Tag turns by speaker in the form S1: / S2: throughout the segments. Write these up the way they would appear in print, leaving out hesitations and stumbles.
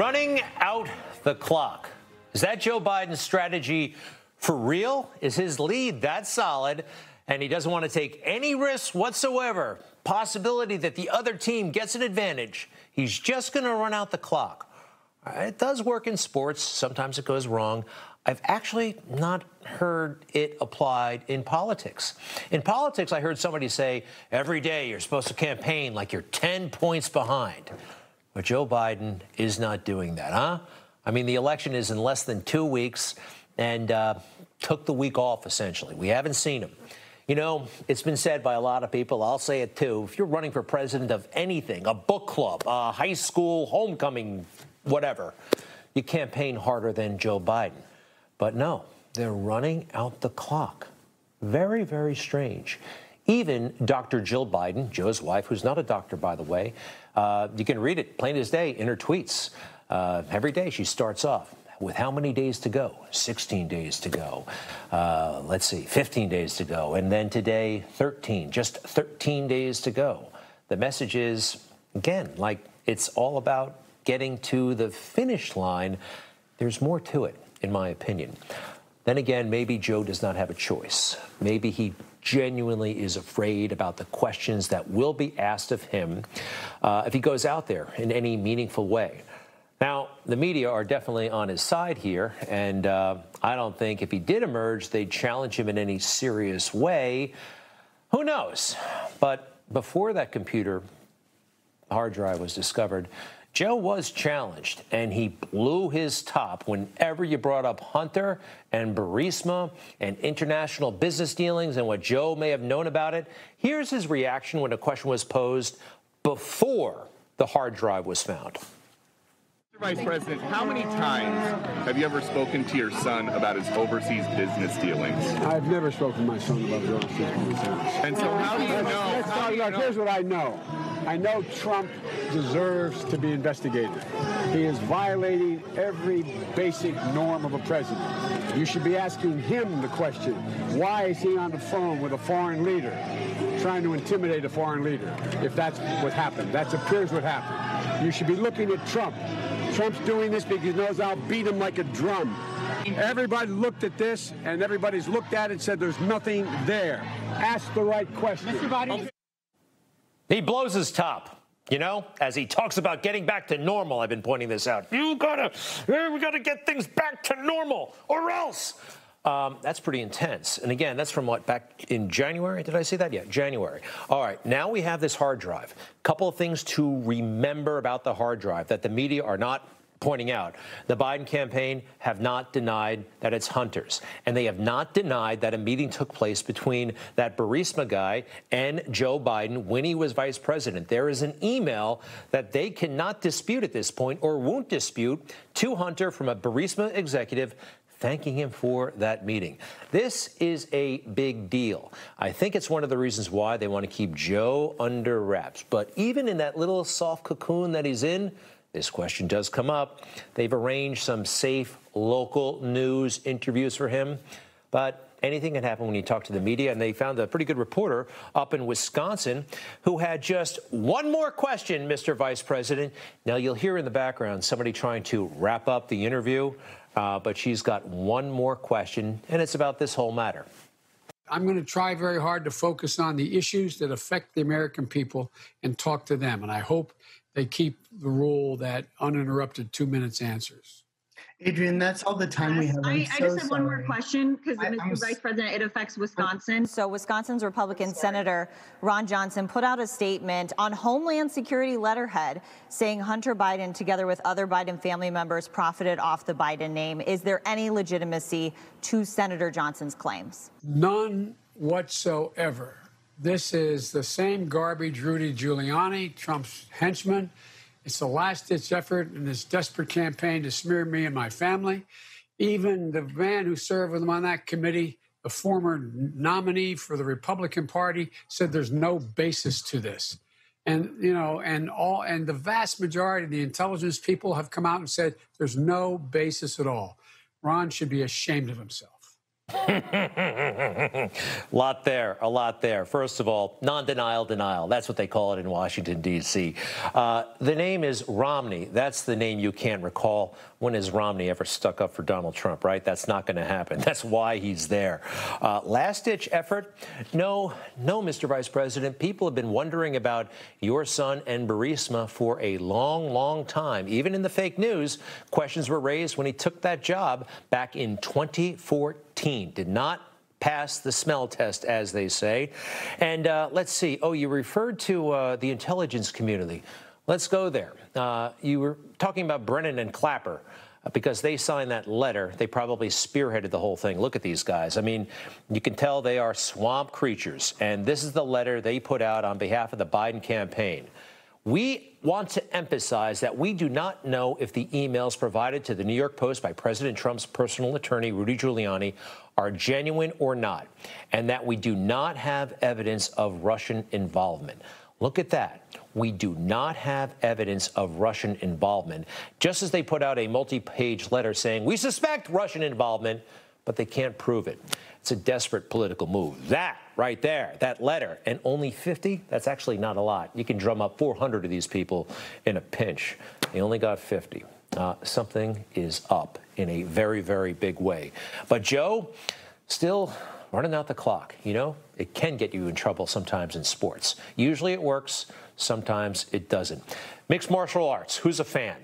S1: Running out the clock. Is that Joe Biden's strategy for real? Is his lead that solid and he doesn't want to take any risks whatsoever? Possibility that the other team gets an advantage. He's just going to run out the clock. It does work in sports. Sometimes it goes wrong. I've actually not heard it applied in politics. In politics, I heard somebody say, every day you're supposed to campaign like you're 10 points behind. But Joe Biden is not doing that, huh? I mean, the election is in less than 2 weeks and took the week off, essentially. We haven't seen him. You know, it's been said by a lot of people, I'll say it too, if you're running for president of anything, a book club, a high school homecoming, whatever, you campaign harder than Joe Biden. But no, they're running out the clock. Very, very strange. Even Dr. Jill Biden, Joe's wife, who's not a doctor, by the way, you can read it plain as day in her tweets. Every day she starts off with how many days to go? 16 days to go. 15 days to go. And then today, 13, just 13 days to go. The message is, again, like it's all about getting to the finish line. There's more to it, in my opinion. Then again, maybe Joe does not have a choice. Maybe he genuinely is afraid about the questions that will be asked of him if he goes out there in any meaningful way. Now, the media are definitely on his side here, and I don't think if he did emerge, they'd challenge him in any serious way. Who knows? But before that computer hard drive was discovered, Joe was challenged, and he blew his top whenever you brought up Hunter and Burisma and international business dealings and what Joe may have known about it. Here's his reaction when a question was posed before the hard drive was found.
S2: Mr. Vice President, how many times have you ever spoken to your son about his overseas business dealings?
S3: I've never spoken to my son about his overseas business dealings.
S2: And so how do you know?
S3: Here's what I know. I know Trump deserves to be investigated. He is violating every basic norm of a president. You should be asking him the question, why is he on the phone with a foreign leader, trying to intimidate a foreign leader, if that's what happened? That appears what happened. You should be looking at Trump. Trump's doing this because he knows I'll beat him like a drum. Everybody looked at this, and everybody's looked at it and said there's nothing there. Ask the right question.
S1: He blows his top, you know, as he talks about getting back to normal. I've been pointing this out. We gotta get things back to normal or else. That's pretty intense. And again, that's from what, back in January? Did I see that? Yeah, January. All right, now we have this hard drive. Couple of things to remember about the hard drive that the media are not pointing out. The Biden campaign have not denied that it's Hunter's, and they have not denied that a meeting took place between that Burisma guy and Joe Biden when he was vice president. There is an email that they cannot dispute at this point, or won't dispute, to Hunter from a Burisma executive thanking him for that meeting. This is a big deal. I think it's one of the reasons why they want to keep Joe under wraps. But even in that little soft cocoon that he's in, this question does come up. They've arranged some safe local news interviews for him, but anything can happen when you talk to the media, and they found a pretty good reporter up in Wisconsin who had just one more question, Mr. Vice President. Now, you'll hear in the background somebody trying to wrap up the interview, but she's got one more question, and it's about this whole matter.
S3: I'm going to try very hard to focus on the issues that affect the American people and talk to them, and I hope they keep the rule that uninterrupted 2 minutes answers.
S4: Adrian, that's all the time we have.
S5: I just have one more question because, Mr. Vice President, it affects Wisconsin.
S6: So Wisconsin's Republican Senator Ron Johnson put out a statement on Homeland Security letterhead saying Hunter Biden, together with other Biden family members, profited off the Biden name. Is there any legitimacy to Senator Johnson's claims?
S3: None whatsoever. This is the same garbage Rudy Giuliani, Trump's henchman. It's the last-ditch effort in this desperate campaign to smear me and my family. Even the man who served with him on that committee, the former nominee for the Republican Party, said there's no basis to this. And, you know, and the vast majority of the intelligence people have come out and said there's no basis at all. Ron should be ashamed of himself.
S1: A lot there. First of all, non-denial denial. That's what they call it in Washington, D.C. The name is Romney. That's the name you can't recall. When has Romney ever stuck up for Donald Trump, right? That's not going to happen. That's why he's there. Last-ditch effort? No, Mr. Vice President. People have been wondering about your son and Burisma for a long, long time. Even in the fake news, questions were raised when he took that job back in 2014. Did not pass the smell test, as they say. And let's see. Oh, you referred to the intelligence community. Let's go there. You were talking about Brennan and Clapper because they signed that letter. They probably spearheaded the whole thing. Look at these guys. I mean, you can tell they are swamp creatures. And this is the letter they put out on behalf of the Biden campaign. We want to emphasize that we do not know if the emails provided to the New York Post by President Trump's personal attorney, Rudy Giuliani, are genuine or not, and that we do not have evidence of Russian involvement. Look at that. We do not have evidence of Russian involvement, just as they put out a multi-page letter saying, we suspect Russian involvement, but they can't prove it. It's a desperate political move. That right there, that letter, and only 50, that's actually not a lot. You can drum up 400 of these people in a pinch. They only got 50. Something is up in a very, very big way. But Joe, still running out the clock. You know, it can get you in trouble sometimes in sports. Usually it works. Sometimes it doesn't. Mixed martial arts. Who's a fan?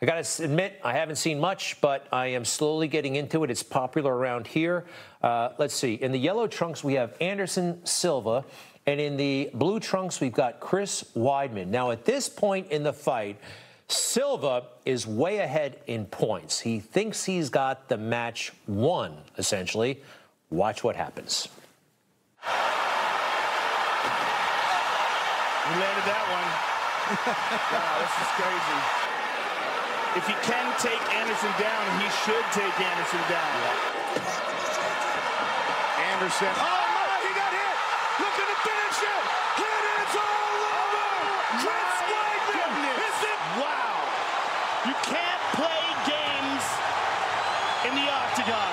S1: I got to admit, I haven't seen much, but I am slowly getting into it. It's popular around here. Let's see. In the yellow trunks, we have Anderson Silva. And in the blue trunks, we've got Chris Weidman. Now, at this point in the fight, Silva is way ahead in points. He thinks he's got the match won, essentially. Watch what happens.
S7: He landed that one. Wow, this is crazy. If he can take Anderson down, he should take Anderson down. Yeah. Anderson. Oh, my, he got hit. Looking to finish it. It is all over. Chris Weidman is it. Wow. You can't play games in the octagon.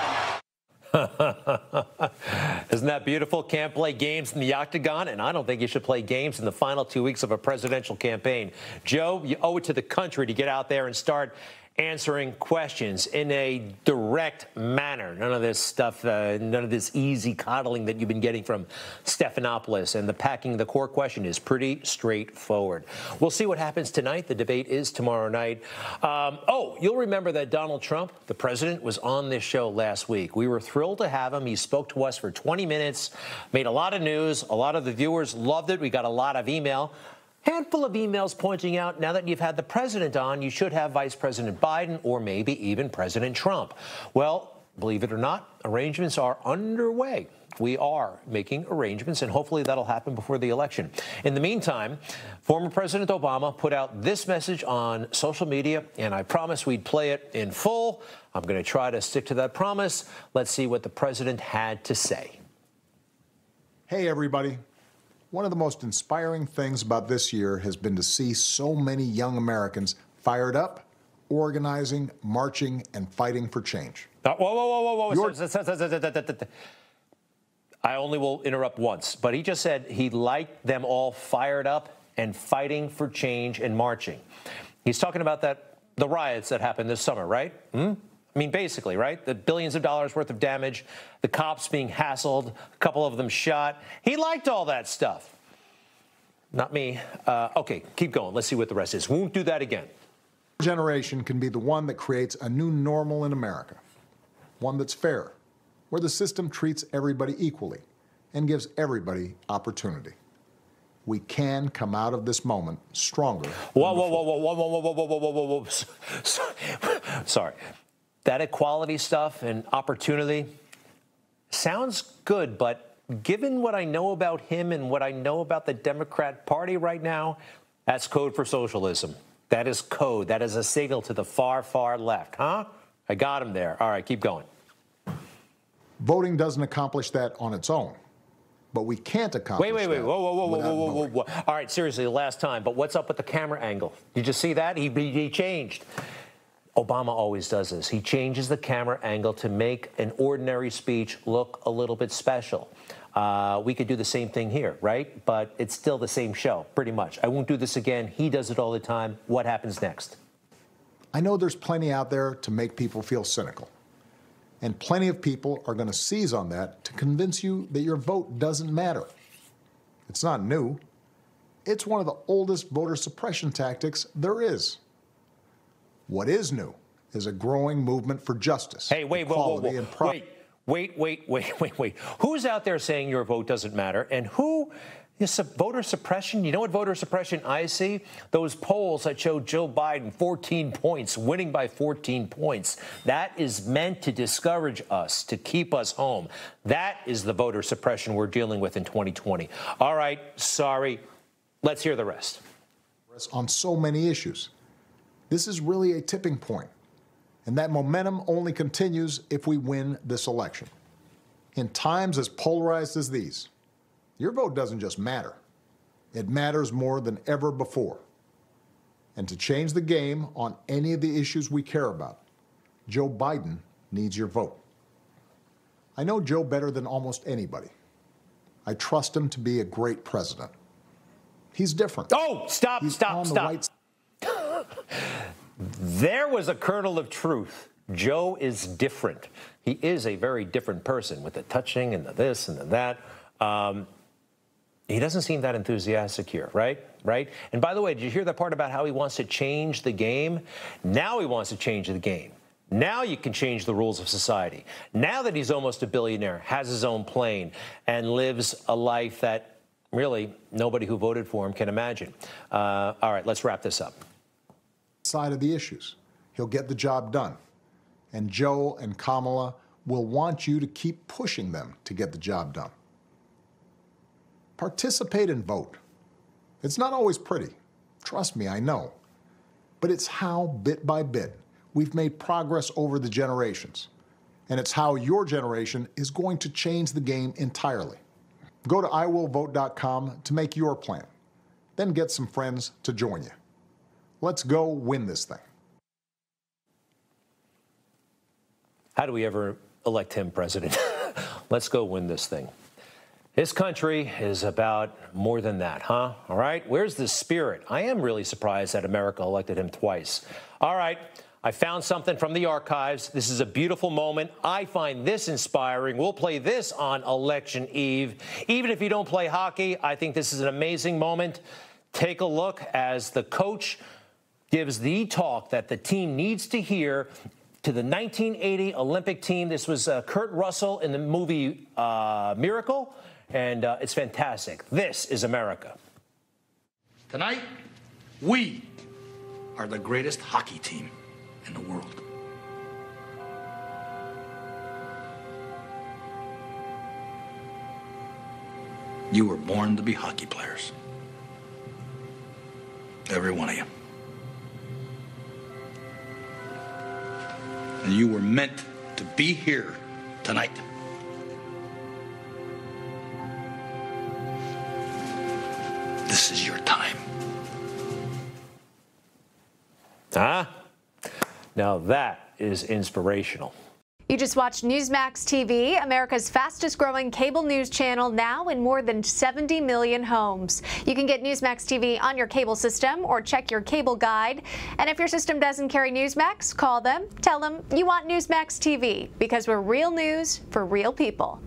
S1: Isn't that beautiful? Can't play games in the octagon, and I don't think you should play games in the final 2 weeks of a presidential campaign. Joe, you owe it to the country to get out there and start answering questions in a direct manner. None of this stuff, none of this easy coddling that you've been getting from Stephanopoulos. And the packing the core question is pretty straightforward. We'll see what happens tonight. The debate is tomorrow night. Oh, you'll remember that Donald Trump, the president, was on this show last week. We were thrilled to have him. He spoke to us for 20 minutes, made a lot of news. A lot of the viewers loved it. We got a lot of email. Handful of emails pointing out now that you've had the president on, you should have Vice President Biden or maybe even President Trump. Well, believe it or not, arrangements are underway. We are making arrangements, and hopefully that'll happen before the election. In the meantime, former President Obama put out this message on social media, and I promised we'd play it in full. I'm going to try to stick to that promise. Let's see what the president had to say.
S8: Hey, everybody. One of the most inspiring things about this year has been to see so many young Americans fired up, organizing, marching, and fighting for change.
S1: Whoa. I only will interrupt once, but he just said he liked them all fired up and fighting for change and marching. He's talking about the riots that happened this summer, right? I mean, basically, right? The billions of dollars worth of damage, the cops being hassled, a couple of them shot. He liked all that stuff. Not me. Okay, keep going. Let's see what the rest is. Won't do that again.
S8: Generation can be the one that creates a new normal in America. One that's fair, where the system treats everybody equally and gives everybody opportunity. We can come out of this moment stronger.
S1: Whoa. Sorry. That equality stuff and opportunity sounds good, but given what I know about him and what I know about the Democrat Party right now, that's code for socialism. That is code. That is a signal to the far, far left, huh? I got him there. All right, keep going.
S8: Voting doesn't accomplish that on its own, but we can't accomplish
S1: Wait.
S8: that.
S1: Whoa. All right, seriously, the last time. But what's up with the camera angle? Did you see that? He changed. Obama always does this. He changes the camera angle to make an ordinary speech look a little bit special. We could do the same thing here, right? But it's still the same show, pretty much. I won't do this again. He does it all the time. What happens next?
S8: I know there's plenty out there to make people feel cynical. And plenty of people are going to seize on that to convince you that your vote doesn't matter. It's not new. It's one of the oldest voter suppression tactics there is. What is new is a growing movement for justice.
S1: Hey, wait. Who's out there saying your vote doesn't matter? And who is voter suppression? You know what voter suppression I see? Those polls that show Joe Biden 14 points, winning by 14 points. That is meant to discourage us, to keep us home. That is the voter suppression we're dealing with in 2020. All right, sorry. Let's hear the rest.
S8: On so many issues. This is really a tipping point. And that momentum only continues if we win this election. In times as polarized as these, your vote doesn't just matter. It matters more than ever before. And to change the game on any of the issues we care about, Joe Biden needs your vote. I know Joe better than almost anybody. I trust him to be a great president. He's different.
S1: Oh, stop. There was a kernel of truth. Joe is different. He is a very different person with the touching and the this and the that. He doesn't seem that enthusiastic here, right? And by the way, did you hear that part about how he wants to change the game? Now he wants to change the game. Now you can change the rules of society. Now that he's almost a billionaire, has his own plane, and lives a life that really nobody who voted for him can imagine. All right, let's wrap this up.
S8: Side of the issues. He'll get the job done. And Joe and Kamala will want you to keep pushing them to get the job done. Participate and vote. It's not always pretty. Trust me, I know. But it's how, bit by bit, we've made progress over the generations. And it's how your generation is going to change the game entirely. Go to iwillvote.com to make your plan. Then get some friends to join you. Let's go win this thing.
S1: How do we ever elect him president? Let's go win this thing. This country is about more than that, huh? All right, where's the spirit? I am really surprised that America elected him twice. All right, I found something from the archives. This is a beautiful moment. I find this inspiring. We'll play this on election eve. Even if you don't play hockey, I think this is an amazing moment. Take a look as the coach gives the talk that the team needs to hear to the 1980 Olympic team. This was Kurt Russell in the movie Miracle, and it's fantastic. This is America.
S9: Tonight, we are the greatest hockey team in the world. You were born to be hockey players. Every one of you. And you were meant to be here tonight. This is your time.
S1: Now that is inspirational.
S10: You just watched Newsmax TV, America's fastest growing cable news channel, now in more than 70 million homes. You can get Newsmax TV on your cable system or check your cable guide. And if your system doesn't carry Newsmax, call them, tell them you want Newsmax TV, because we're real news for real people.